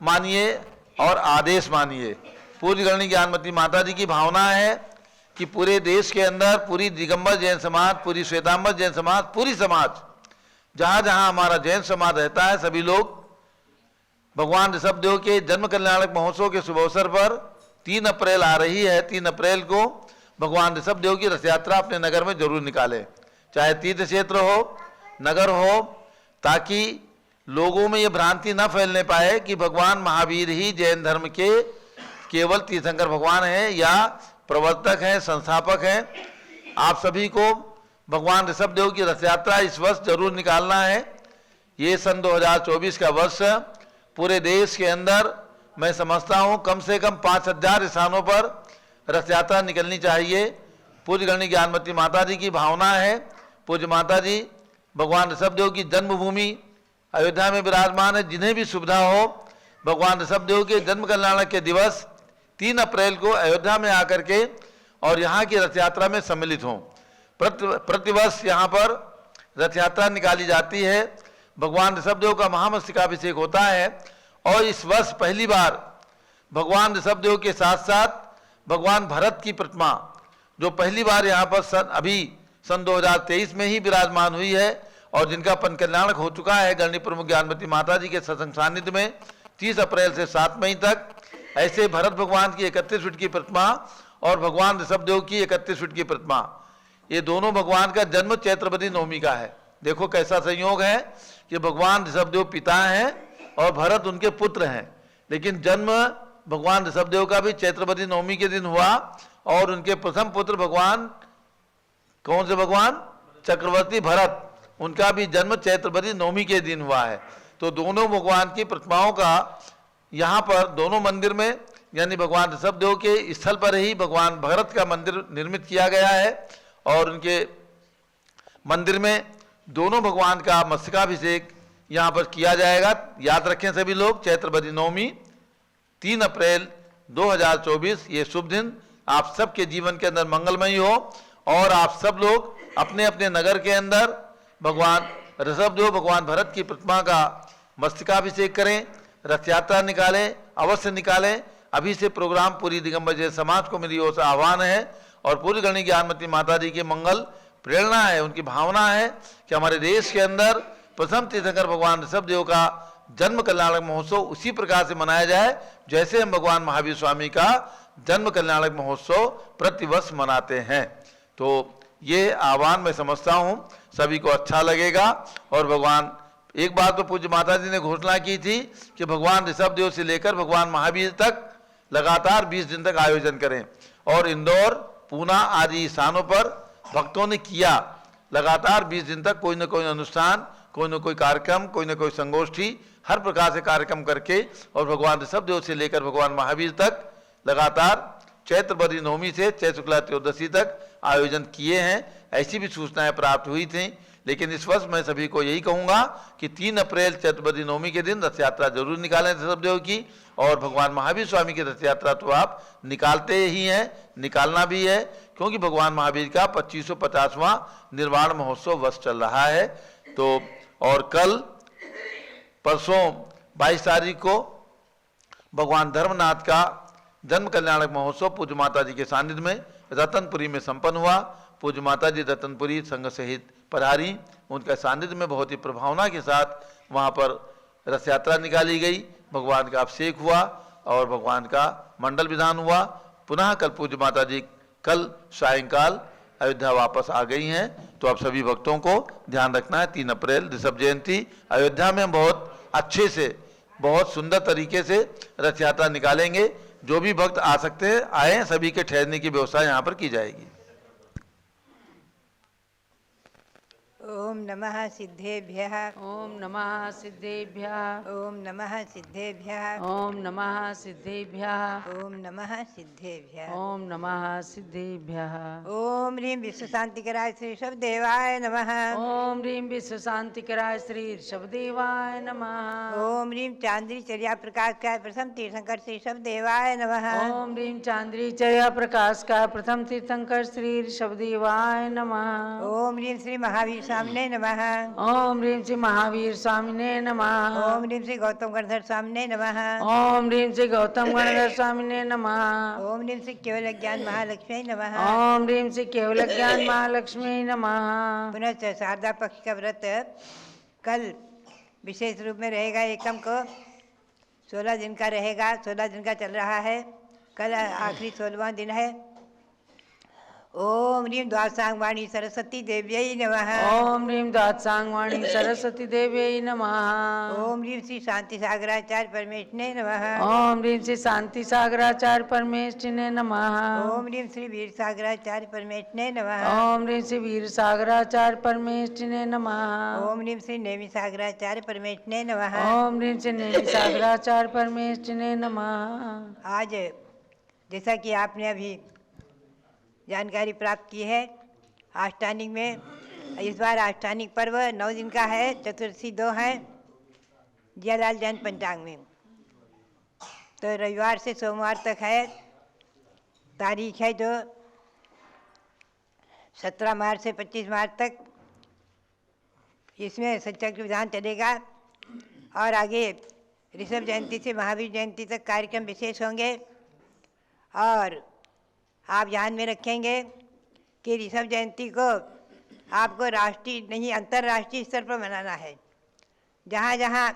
मानिए और आदेश मानिए। पूज्य गणनी ज्ञानमती माता जी की भावना है कि पूरे देश के अंदर पूरी दिगंबर जैन समाज, पूरी श्वेतांबर जैन समाज, पूरी समाज, जहाँ जहाँ हमारा जैन समाज रहता है, सभी लोग भगवान ऋषभदेव के जन्म कल्याणक महोत्सव के शुभ अवसर पर 3 अप्रैल आ रही है, 3 अप्रैल को भगवान ऋषभदेव की रथ यात्रा अपने नगर में जरूर निकालें, चाहे तीर्थ क्षेत्र हो, नगर हो, ताकि लोगों में ये भ्रांति न फैलने पाए कि भगवान महावीर ही जैन धर्म के केवल तीर्थंकर भगवान हैं या प्रवर्तक हैं, संस्थापक हैं। आप सभी को भगवान ऋषभदेव की रथ यात्रा इस वर्ष जरूर निकालना है। ये सन 2024 का वर्ष पूरे देश के अंदर मैं समझता हूँ कम से कम 5000 स्थानों पर रथ यात्रा निकलनी चाहिए। पूज्य गणनी ज्ञानमती माता जी की भावना है, पूज्य माता जी भगवान ऋषभदेव की जन्मभूमि अयोध्या में विराजमान है। जिन्हें भी सुविधा हो, भगवान ऋषभदेव के जन्म कल्याणक के दिवस 3 अप्रैल को अयोध्या में आकर के और यहाँ की रथ यात्रा में सम्मिलित हों। प्रतिवर्ष यहाँ पर रथ यात्रा निकाली जाती है, भगवान ऋषभदेव का महामस्तकाभिषेक होता है, और इस वर्ष पहली बार भगवान ऋषभदेव के साथ साथ भगवान भरत की प्रतिमा, जो पहली बार यहाँ पर सन 2023 में ही विराजमान हुई है और जिनका पन कल्याणक हो चुका है गणनी प्रमुख ज्ञानमती माता जी के सत्संग सानिध्य में 30 अप्रैल से 7 मई तक, ऐसे भरत भगवान की 31 फीट की प्रतिमा और भगवान ऋषभदेव की 31 फीट की प्रतिमा, ये दोनों भगवान का जन्म चैत्रवती नवमी का है। देखो कैसा संयोग है कि भगवान ऋषभदेव पिता हैं और भरत उनके पुत्र हैं, लेकिन जन्म भगवान ऋषभदेव का भी चैत्रवती नवमी के दिन हुआ और उनके प्रथम पुत्र भगवान, कौन से भगवान, चक्रवर्ती भरत, उनका भी जन्म चैत्रवती नवमी के दिन हुआ है। तो दोनों भगवान की प्रतिमाओं का यहाँ पर दोनों मंदिर में यानी भगवान ऋषभदेव के स्थल पर ही भगवान भरत का मंदिर निर्मित किया गया है और उनके मंदिर में दोनों भगवान का मस्तकाभिषेक यहाँ पर किया जाएगा। याद रखें सभी लोग, चैत्रवदी नवमी 3 अप्रैल 2024 ये शुभ दिन आप सबके जीवन के अंदर मंगलमयी हो और आप सब लोग अपने अपने नगर के अंदर भगवान ऋषभदेव भगवान भरत की प्रतिमा का मस्तकाभिषेक करें, रथ यात्रा निकालें, अवश्य निकालें। अभी से प्रोग्राम पूरी दिगंबर जैन समाज को मेरी ओर से आह्वान है और पूरी गणी ज्ञानमती माता जी के मंगल प्रेरणा है, उनकी भावना है कि हमारे देश के अंदर प्रथम तीर्थंकर भगवान ऋषभदेव का जन्म कल्याणक महोत्सव उसी प्रकार से मनाया जाए जैसे हम भगवान महावीर स्वामी का जन्म कल्याणक महोत्सव प्रतिवर्ष मनाते हैं। तो ये आह्वान मैं समझता हूँ सभी को अच्छा लगेगा। और भगवान एक बार तो पूज्य माता जी ने घोषणा की थी कि भगवान ऋषभदेव से लेकर भगवान महावीर तक लगातार 20 दिन तक आयोजन करें और इंदौर, पूना आदि स्थानों पर भक्तों ने किया लगातार 20 दिन तक कोई न कोई अनुष्ठान, कोई न कोई कार्यक्रम, कोई न कोई संगोष्ठी, हर प्रकार से कार्यक्रम करके और भगवान ऋषभदेव से लेकर भगवान महावीर तक लगातार चैत्रवदी नवमी से चैत्र शुक्ला त्रयोदशी तक आयोजन किए हैं। ऐसी भी सूचनाएं प्राप्त हुई थी, लेकिन इस वर्ष मैं सभी को यही कहूँगा कि 3 अप्रैल चैत्रवदी नवमी के दिन रथ यात्रा जरूर निकालें ऋषभदेव की और भगवान महावीर स्वामी की रथ यात्रा तो आप निकालते ही हैं, निकालना भी है क्योंकि भगवान महावीर का 2550वां निर्वाण महोत्सव वर्ष चल रहा है। तो और कल परसों 22 तारीख को भगवान धर्मनाथ का जन्म कल्याणक महोत्सव पूज्य माता जी के सानिध्य में रतनपुरी में संपन्न हुआ। पूज्य माता जी रतनपुरी संघ सहित पधारी, उनका सानिध्य में बहुत ही प्रभावना के साथ वहाँ पर रथ यात्रा निकाली गई, भगवान का अभिषेक हुआ और भगवान का मंडल विधान हुआ। पुनः कल पूज्य माता जी कल सायंकाल अयोध्या वापस आ गई हैं। तो आप सभी भक्तों को ध्यान रखना है 3 अप्रैल ऋषभ जयंती अयोध्या में हम बहुत अच्छे से बहुत सुंदर तरीके से रथ यात्रा निकालेंगे। जो भी भक्त आ सकते हैं आए, सभी के ठहरने की व्यवस्था यहाँ पर की जाएगी। ओम नमः सिद्धेभ्यः। ओम नमः सिद्धेभ्यः। ओम नमः सिद्धेभ्यः। ओम नमः सिद्धेभ्यः। ओम नमः सिद्धेभ्यः। ओम नमः सिद्धेभ्यः। ओम ह्रीं विश्व शांतिकराय श्री ऋषभदेवाय नमः। ओम ह्रीं विश्व शांतिकराय श्री ऋषभदेवाय नमः। ओम ह्रीं चांद्री चर्या प्रकाशकाय प्रथम तीर्थंकर श्री ऋषभदेवाय नमः। ओम ह्रीं चांद्री चर्या प्रकाश का प्रथम तीर्थंकर श्री ऋषभदेवाय नमः। ओम ह्रीं श्री महावीर स्वामिने नमः। ओम ह्रीं श्री महावीर स्वामिने नमः। ओम ह्रीं श्री गौतम गणधर स्वामिने नमः। ओम ह्रीं श्री गौतम गणधर स्वामिने नमः। ओम ह्रीं श्री केवल ज्ञान महालक्ष्मी नमः। ओम ह्रीं श्री केवल ज्ञान महालक्ष्मी नमः। पुनः शारदा पक्ष का व्रत कल विशेष रूप में रहेगा। एकम को 16 दिन का रहेगा, 16 दिन का चल रहा है, कल आखिरी 16वां दिन है। ओम ह्रीं द्वादशांगवाणी सरस्वती देव्यै नमः। ओम ह्रीं द्वादशांगवाणी सरस्वती देव्यै नमः। ओम ह्रीं श्री शांति सागराचार्य परमेष्ठिने नमः। ओम ह्रीं श्री शांति सागराचार्य परमेष्ठिने नमः। ओम ह्रीं श्री वीर सागराचार्य परमेष्ठिने नमः। ओम ह्रीं श्री वीर सागराचार्य परमेष्ठिने नमः। ओम ह्रीं श्री नेमि सागराचार्य परमेष्ठिने नमः। ओम ह्रीं श्री नेमि सागराचार्य परमेष्ठिने नमः। आज जैसा कि आपने अभी जानकारी प्राप्त की है, आष्टानिक में इस बार आष्टानिक पर्व 9 दिन का है, चतुर्दशी 2 है जियालाल जैन पंचांग में। तो रविवार से सोमवार तक है, तारीख है जो 17 मार्च से 25 मार्च तक इसमें सच्चक्र विधान चलेगा और आगे ऋषभ जयंती से महावीर जयंती तक कार्यक्रम विशेष होंगे। और आप ध्यान में रखेंगे कि ऋषभ जयंती को आपको राष्ट्रीय नहीं अंतर्राष्ट्रीय स्तर पर मनाना है। जहाँ जहाँ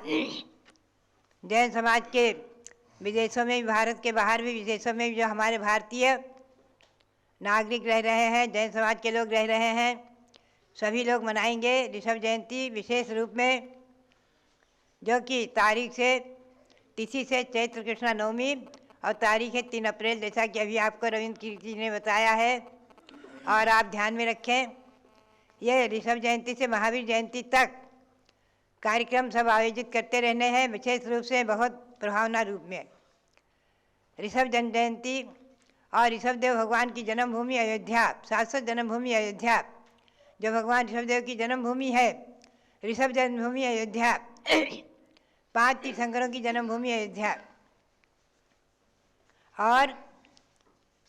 जैन समाज के विदेशों में, भारत के बाहर भी विदेशों में जो हमारे भारतीय नागरिक रह रहे हैं, जैन समाज के लोग रह रहे हैं, सभी लोग मनाएंगे ऋषभ जयंती विशेष रूप में, जो कि तारीख से तिथि से चैत्र कृष्णा नवमी और तारीख है 3 अप्रैल, जैसा कि अभी आपको रविंद्र कीर्ति ने बताया है। और आप ध्यान में रखें, ये ऋषभ जयंती से महावीर जयंती तक कार्यक्रम सब आयोजित करते रहने हैं। विशेष रूप से बहुत प्रभावना रूप में। ऋषभ जयंती और ऋषभदेव भगवान की जन्मभूमि अयोध्या, शाश्वत जन्मभूमि अयोध्या, जो भगवान ऋषभदेव की जन्मभूमि है, ऋषभ जन्मभूमि अयोध्या, 5 तीर्थंकरों की जन्मभूमि अयोध्या और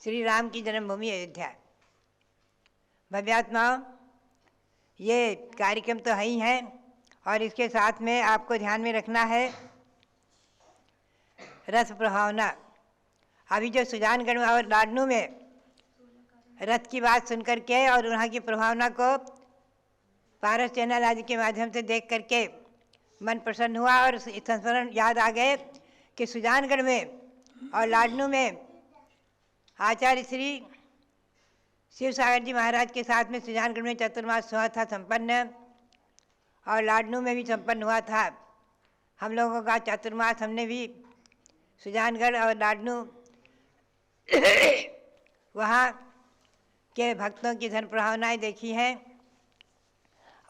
श्री राम की जन्मभूमि अयोध्या। भव्यात्माओं, ये कार्यक्रम तो है ही है और इसके साथ में आपको ध्यान में रखना है रथ प्रभावना। अभी जो सुजानगढ़ और लाडनू में रथ की बात सुन करके और वहाँ की प्रभावना को पारस चैनल आदि के माध्यम से देख करके मन प्रसन्न हुआ और संस्मरण याद आ गए कि सुजानगढ़ में और लाडनू में आचार्य श्री शिव सागर जी महाराज के साथ में सुजानगढ़ में चतुर्मास हुआ था संपन्न और लाडनू में भी संपन्न हुआ था। हम लोगों का चतुर्मास हमने भी सुजानगढ़ और लाडनू वहाँ के भक्तों की धन प्रभावनाएँ देखी हैं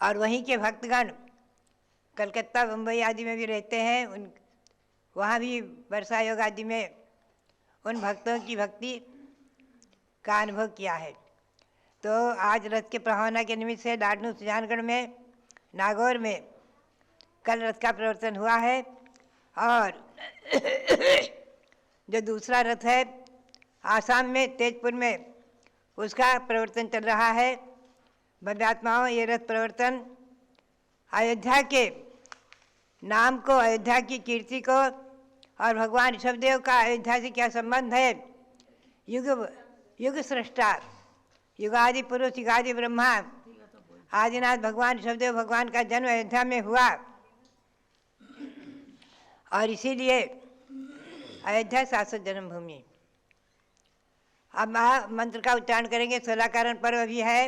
और वहीं के भक्तगण कलकत्ता मुंबई आदि में भी रहते हैं, उन वहाँ भी वर्षा योग आदि में उन भक्तों की भक्ति का अनुभव किया है। तो आज रथ के प्रभावना के निमित्त से लाडनू सुजानगढ़ में नागौर में कल रथ का प्रवर्तन हुआ है और जो दूसरा रथ है आसाम में तेजपुर में उसका प्रवर्तन चल रहा है। भव्यात्माओं, ये रथ प्रवर्तन अयोध्या के नाम को, अयोध्या की कीर्ति को और भगवान ऋषभदेव का अयोध्या से क्या संबंध है, युग सृष्टा, युगादि पुरुष युगादि ब्रह्मा आदिनाथ भगवान ऋषभदेव भगवान का जन्म अयोध्या में हुआ और इसीलिए अयोध्या शाश्वत जन्मभूमि। अब मंत्र का उच्चारण करेंगे। 16 कारण पर्व भी है।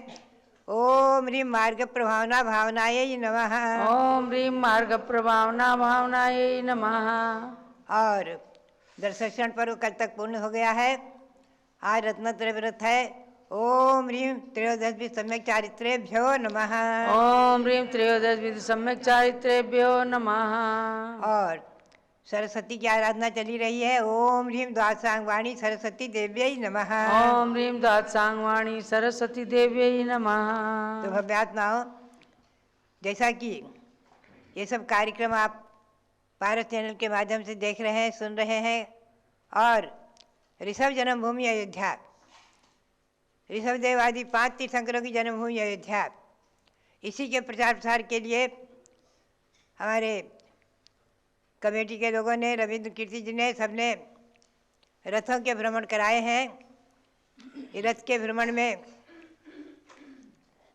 ओम ह्रीं मार्ग प्रभावना भावनायै नमः। ओम ह्रीं मार्ग प्रभावना भावनायै नमः। और दर्शन पर्व कल तक पूर्ण हो गया है। आज रत्नत्रय व्रत है। ओम ह्रीं त्रयोदश सम्यक चारित्रेभ्यो नमः। ओम ह्रीं त्रयोदश सम्यक चारित्रेभ्यो नमः। और सरस्वती की आराधना चली रही है। ओम ह्रीं द्वादशांगवाणी सरस्वती देव्यै नमः। ओम ह्रीं द्वादशांगवाणी सरस्वती देव्यै नमः। तो भव्यात्माओं, जैसा कि ये सब कार्यक्रम आप पारस चैनल के माध्यम से देख रहे हैं, सुन रहे हैं और ऋषभ जन्मभूमि अयोध्या, ऋषभदेव आदि 5 तीर्थंकरों की जन्मभूमि अयोध्या, इसी के प्रचार प्रसार के लिए हमारे कमेटी के लोगों ने, रविंद्र कीर्ति जी ने, सबने रथों के भ्रमण कराए हैं। रथ के भ्रमण में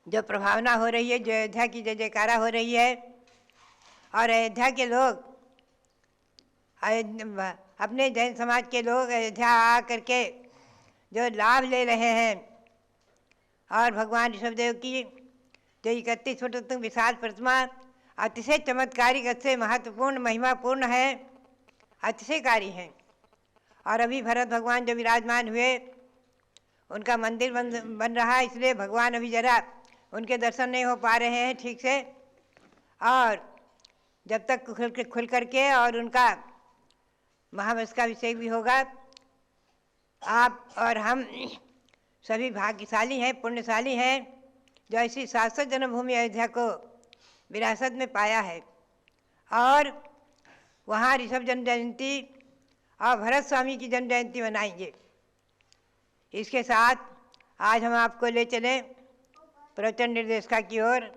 जो प्रभावना हो रही है, जो अयोध्या की जय जयकारा हो रही है और अयोध्या के लोग, अपने जैन समाज के लोग अयोध्या आ करके जो लाभ ले रहे हैं और भगवान ऋषभदेव की जो 31 फुट विशाल प्रतिमा अतिशय चमत्कारिक, अतिशय महत्वपूर्ण, महिमापूर्ण है, अतिशयकारी हैं। और अभी भरत भगवान जो विराजमान हुए, उनका मंदिर बन रहा है, इसलिए भगवान अभी जरा उनके दर्शन नहीं हो पा रहे हैं ठीक से। और जब तक खुल करके और उनका महावश का अभिषेक भी होगा, आप और हम सभी भाग्यशाली हैं, पुण्यशाली हैं, जो ऐसी शाश्वत जन्मभूमि अयोध्या को विरासत में पाया है। और वहाँ ऋषभ जन्म जयंती और भरत स्वामी की जन्म जयंती मनाएंगे। इसके साथ आज हम आपको ले चले प्रवचन निर्देशिका की ओर।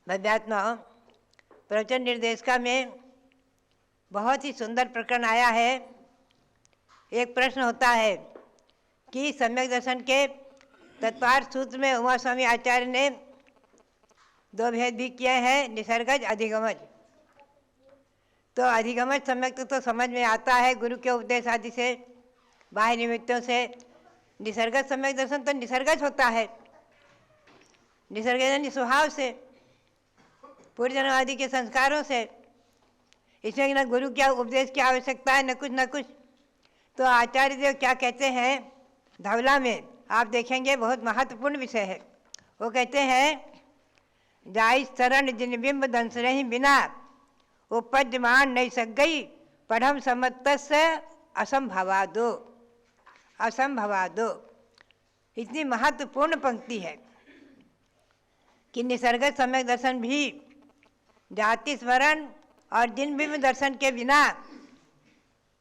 भव्यात्माओं, प्रवचन निर्देशिका में बहुत ही सुंदर प्रकरण आया है। एक प्रश्न होता है कि सम्यक दर्शन के तत्वार्थ सूत्र में उमा स्वामी आचार्य ने 2 भेद भी किए हैं, निसर्गज अधिगमज। तो अधिगमज सम्यक तो समझ में आता है गुरु के उपदेश आदि से, बाह्य निमित्तों से। निसर्गज सम्यक दर्शन तो निसर्गज होता है, निसर्ग यानी स्वभाव से, पूर्वजन्म आदि के संस्कारों से। इसमें न गुरु क्या उपदेश की आवश्यकता है, न कुछ। तो आचार्य देव क्या कहते हैं धवला में, आप देखेंगे बहुत महत्वपूर्ण विषय है। वो कहते हैं, जाई शरण जिन बिंब दंस रही बिना, उपजमान नहीं सक गई पढ़म समत्तस्य असंभवादो, असंभवादो। इतनी महत्वपूर्ण पंक्ति है कि निसर्ग सम्यक दर्शन भी जाति स्मरण और दिन बिंब दर्शन के बिना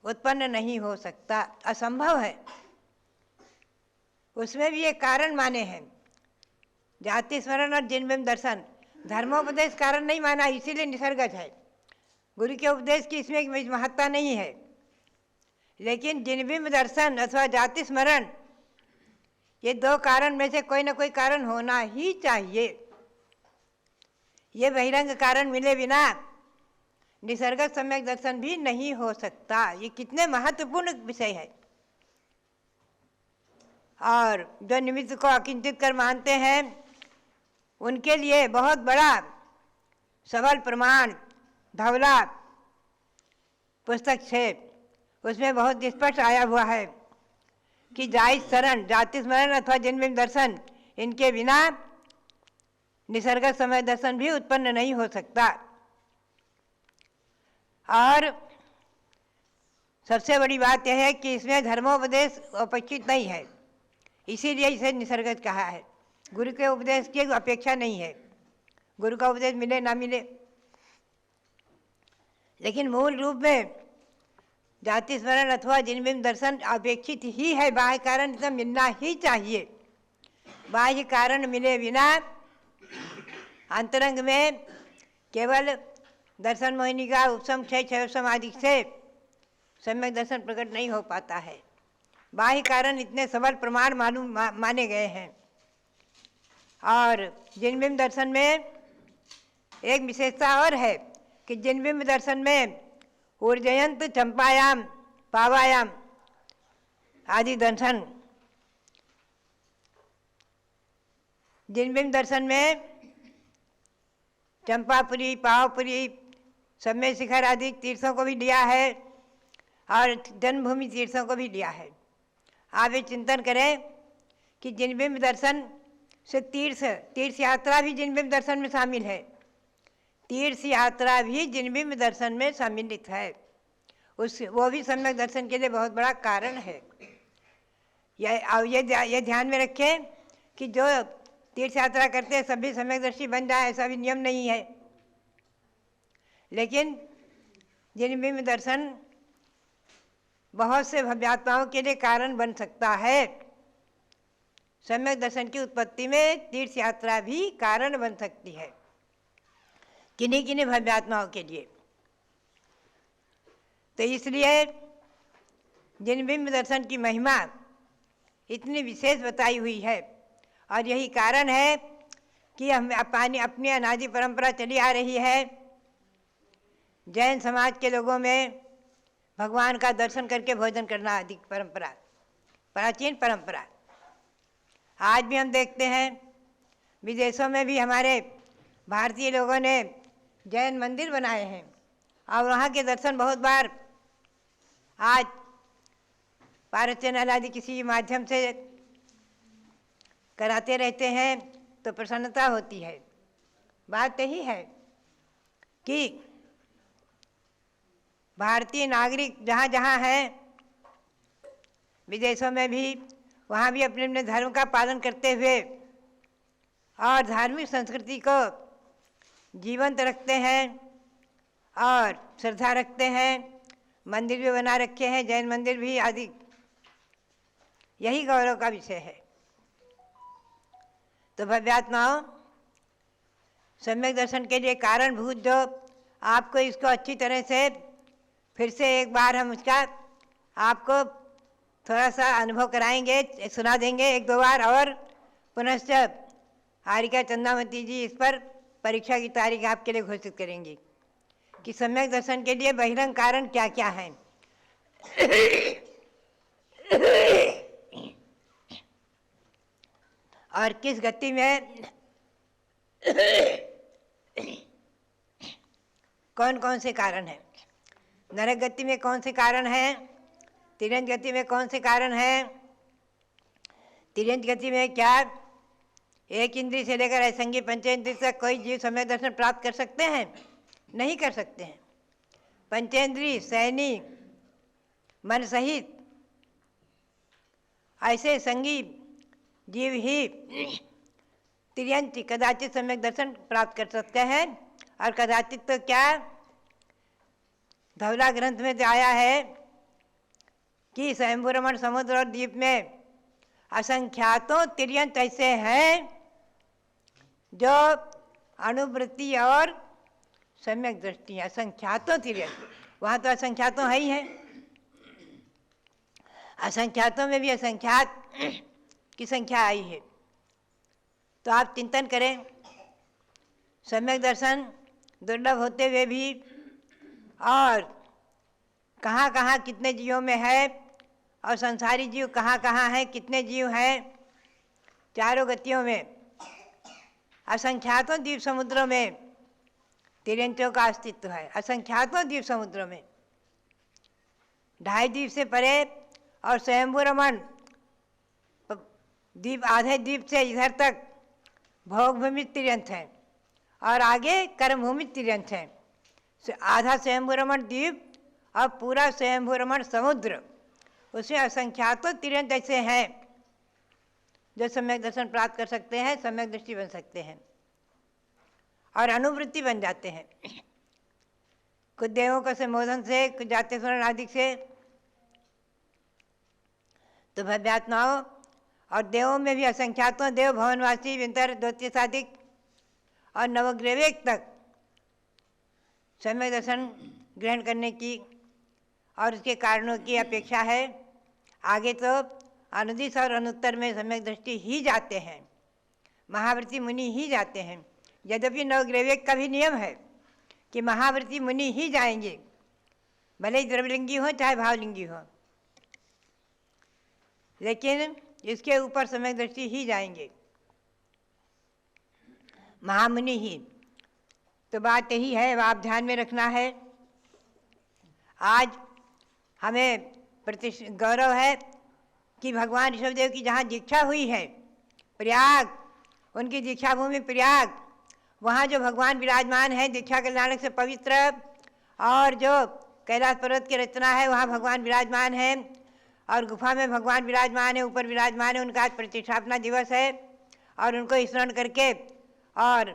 उत्पन्न नहीं हो सकता, असंभव है। उसमें भी एक कारण माने हैं, जाति स्मरण और दिन बिंब दर्शन। धर्मोपदेश कारण नहीं माना, इसीलिए निसर्गज है। गुरु के उपदेश की इसमें महत्ता नहीं है, लेकिन जिनबिंब दर्शन अथवा जाति स्मरण, ये दो कारण में से कोई ना कोई कारण होना ही चाहिए। ये बहिरंग कारण मिले बिना निसर्ग सम्यक दर्शन भी नहीं हो सकता। ये कितने महत्वपूर्ण विषय है। और जो निमित्त को अकिंचित कर मानते हैं उनके लिए बहुत बड़ा सबल प्रमाण धवला पुस्तक है, उसमें बहुत स्पष्ट आया हुआ है कि शरण जाति स्मरण अथवा जिनबिंब दर्शन, इनके बिना निसर्ग समय दर्शन भी उत्पन्न नहीं हो सकता। और सबसे बड़ी बात यह है कि इसमें धर्मोपदेश अपेक्षित नहीं है, इसीलिए इसे निसर्गज कहा है। गुरु के उपदेश की अपेक्षा नहीं है, गुरु का उपदेश मिले ना मिले, लेकिन मूल रूप में जाति स्मरण अथवा जिनबिंब दर्शन अपेक्षित ही है। बाह्य कारण तो मिलना ही चाहिए। बाह्य कारण मिले बिना अंतरंग में केवल दर्शन मोहिनी का उपसम क्षय क्षयोपम आदि से सम्यक दर्शन प्रकट नहीं हो पाता है। बाह्य कारण इतने सबल प्रमाण माने गए हैं। और जिनबिंब दर्शन में एक विशेषता और है कि जिनबिंब दर्शन में ऊर्जयंत चंपायाम पावायाम आदि दर्शन, जिनबिंब दर्शन में चंपापुरी, पावपुरी, सम्य शिखर आदि तीर्थों को भी लिया है और जन्मभूमि तीर्थों को भी लिया है। आप ये चिंतन करें कि जिनबिंब दर्शन से तीर्थ यात्रा भी जिनबिंब दर्शन में शामिल है। तीर्थ यात्रा भी जिनबिंब दर्शन में सम्मिलित है। वो भी सम्यक दर्शन के लिए बहुत बड़ा कारण है। ये ध्यान में रखें कि जो तीर्थ यात्रा करते हैं सभी सम्यकदर्शी बन जाए ऐसा भी नियम नहीं है, लेकिन जिनबिंब दर्शन बहुत से भव्यात्माओं के लिए कारण बन सकता है। सम्यक दर्शन की उत्पत्ति में तीर्थ यात्रा भी कारण बन सकती है किन्हीं किन्हीं भव्यात्माओं के लिए। तो इसलिए जिनबिंब दर्शन की महिमा इतनी विशेष बताई हुई है और यही कारण है कि हम अपनी अनादि परंपरा चली आ रही है। जैन समाज के लोगों में भगवान का दर्शन करके भोजन करना अधिक परंपरा, प्राचीन परंपरा। आज भी हम देखते हैं विदेशों में भी हमारे भारतीय लोगों ने जैन मंदिर बनाए हैं और वहाँ के दर्शन बहुत बार आज भारत चैनल आदि किसी माध्यम से कराते रहते हैं तो प्रसन्नता होती है। बात यही है कि भारतीय नागरिक जहाँ जहाँ हैं विदेशों में भी, वहाँ भी अपने अपने धर्म का पालन करते हुए और धार्मिक संस्कृति को जीवंत रखते हैं और श्रद्धा रखते हैं। मंदिर भी बना रखे हैं, जैन मंदिर भी आदि। यही गौरव का विषय है। तो भव्यात्माओं, सम्यक दर्शन के लिए कारणभूत जो आपको इसको अच्छी तरह से फिर से एक बार हम उसका आपको थोड़ा सा अनुभव कराएंगे, सुना देंगे एक दो बार, और पुनश्च हारिका चंदामती जी इस पर परीक्षा की तारीख आपके लिए घोषित करेंगी कि सम्यक दर्शन के लिए बहिरंग कारण क्या क्या हैं। और किस गति में कौन कौन से कारण हैं। नरक गति में कौन से कारण हैं, तिरंज गति में कौन से कारण हैं। तिरंज गति में क्या एक इंद्रिय से लेकर असंगी पंचेंद्रिय तक कोई जीव सम्यक दर्शन प्राप्त कर सकते हैं? नहीं कर सकते हैं। पंचेंद्री सैनी मन सहित ऐसे संगी जीव ही तिर्यंती कदाचित सम्यक दर्शन प्राप्त कर सकते हैं। और कदाचित तो क्या, धवला ग्रंथ में तो आया है कि स्वयंभूरमण समुद्र और द्वीप में असंख्यातों तिर्यंत ऐसे हैं जो अनुभूति और सम्यक दृष्टि, असंख्यातों तिर्यंत, वहाँ तो असंख्यातों है ही हैं, असंख्यातों में भी असंख्यात की संख्या आई है। तो आप चिंतन करें, सम्यक दर्शन दुर्लभ होते हुए भी और कहाँ कहाँ कितने जीवों में है और संसारी जीव कहाँ कहाँ हैं, कितने जीव हैं, चारों गतियों में असंख्यातों द्वीप समुद्रों में तिर्यंतों का अस्तित्व है। असंख्यातों द्वीप समुद्रों में 2.5 द्वीप से परे और स्वयंभू रमण द्वीप, आधे द्वीप से इधर तक भोगभूमि तिर्यंत हैं और आगे कर्मभूमि तिर्यंत हैं। आधा स्वयंभू रमण द्वीप और पूरा स्वयंभू रमण समुद्र, उसमें असंख्यातों तिर्यंत ऐसे हैं जो सम्यक दर्शन प्राप्त कर सकते हैं, सम्यक दृष्टि बन सकते हैं और अनुवृत्ति बन जाते हैं। कुछ देवों का संबोधन से, कुछ जाति स्मरण आदि से तो भव्यात्माओं और देवों में भी असंख्यातों देव, भवनवासी, विंतर, द्वितीय साधिक और नवग्रवेक तक सम्यक दर्शन ग्रहण करने की और उसके कारणों की अपेक्षा है। आगे तो अनुदिश और अनुत्तर में सम्यक दृष्टि ही जाते हैं, महाव्रती मुनि ही जाते हैं। यद्यपि नवग्रवेक का भी नियम है कि महाव्रती मुनि ही जाएंगे, भले ही द्रव्यलिंगी हो चाहे भावलिंगी हो, लेकिन इसके ऊपर सम्यक दृष्टि ही जाएंगे, महामुनि ही। तो बात यही है, आप ध्यान में रखना है। आज हमें गौरव है कि भगवान ऋषभदेव की जहाँ दीक्षा हुई है, प्रयाग, उनकी दीक्षा भूमि प्रयाग, वहाँ जो भगवान विराजमान है दीक्षा कल्याणक से पवित्र, और जो कैलाश पर्वत की रचना है वहाँ भगवान विराजमान है और गुफा में भगवान विराजमान है, ऊपर विराजमान है। उनका आज प्रतिष्ठापना दिवस है और उनको स्मरण करके और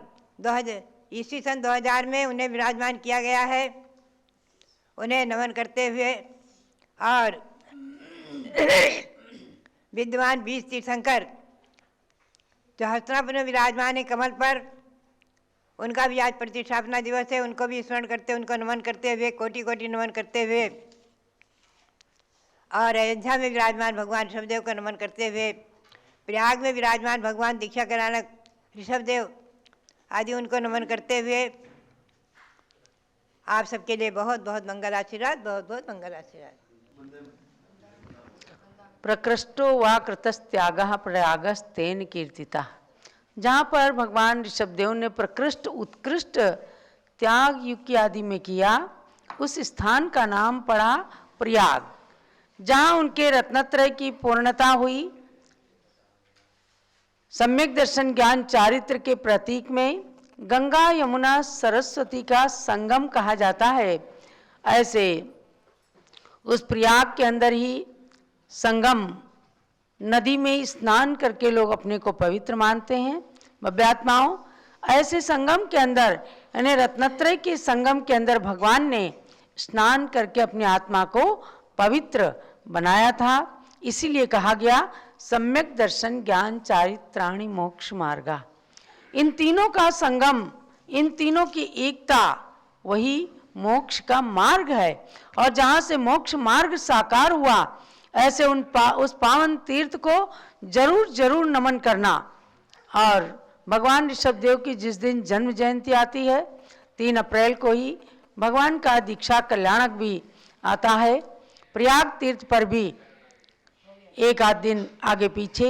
ईस्वी सन 2000 में उन्हें विराजमान किया गया है। उन्हें नमन करते हुए और विद्वान 20 तीर्थंकर जो हस्तिनापुर में विराजमान है कमल पर, उनका भी आज प्रतिष्ठापना दिवस है। उनको भी स्मरण करते, उनको नमन करते हुए, कोटि कोटि नमन करते हुए, और अयोध्या में विराजमान भगवान ऋषभदेव को नमन करते हुए, प्रयाग में विराजमान भगवान दीक्षा कल्याणक ऋषभदेव आदि उनको नमन करते हुए आप सबके लिए बहुत बहुत मंगल आशीर्वाद, बहुत बहुत मंगल आशीर्वाद। प्रकृष्टो वा कृतस्त्यागः प्रयागस्तेन कीर्तिता। जहाँ पर भगवान ऋषभदेव ने प्रकृष्ट उत्कृष्ट त्याग युग की आदि में किया, उस स्थान का नाम पड़ा प्रयाग। जहाँ उनके रत्नत्रय की पूर्णता हुई, सम्यक दर्शन ज्ञान चारित्र के प्रतीक में गंगा यमुना सरस्वती का संगम कहा जाता है। ऐसे उस प्रयाग के अंदर ही संगम नदी में स्नान करके लोग अपने को पवित्र मानते हैं। भव्यात्माओं, ऐसे संगम के अंदर, यानी रत्नत्रय के संगम के अंदर भगवान ने स्नान करके अपनी आत्मा को पवित्र बनाया था। इसीलिए कहा गया सम्यक दर्शन ज्ञान चारित्राणि मोक्ष मार्गा। इन तीनों का संगम, इन तीनों की एकता वही मोक्ष का मार्ग है। और जहाँ से मोक्ष मार्ग साकार हुआ, ऐसे उस पावन तीर्थ को जरूर जरूर नमन करना। और भगवान ऋषभदेव की जिस दिन जन्म जयंती आती है, 3 अप्रैल को ही भगवान का दीक्षा कल्याणक भी आता है। प्रयाग तीर्थ पर भी एक आध दिन आगे पीछे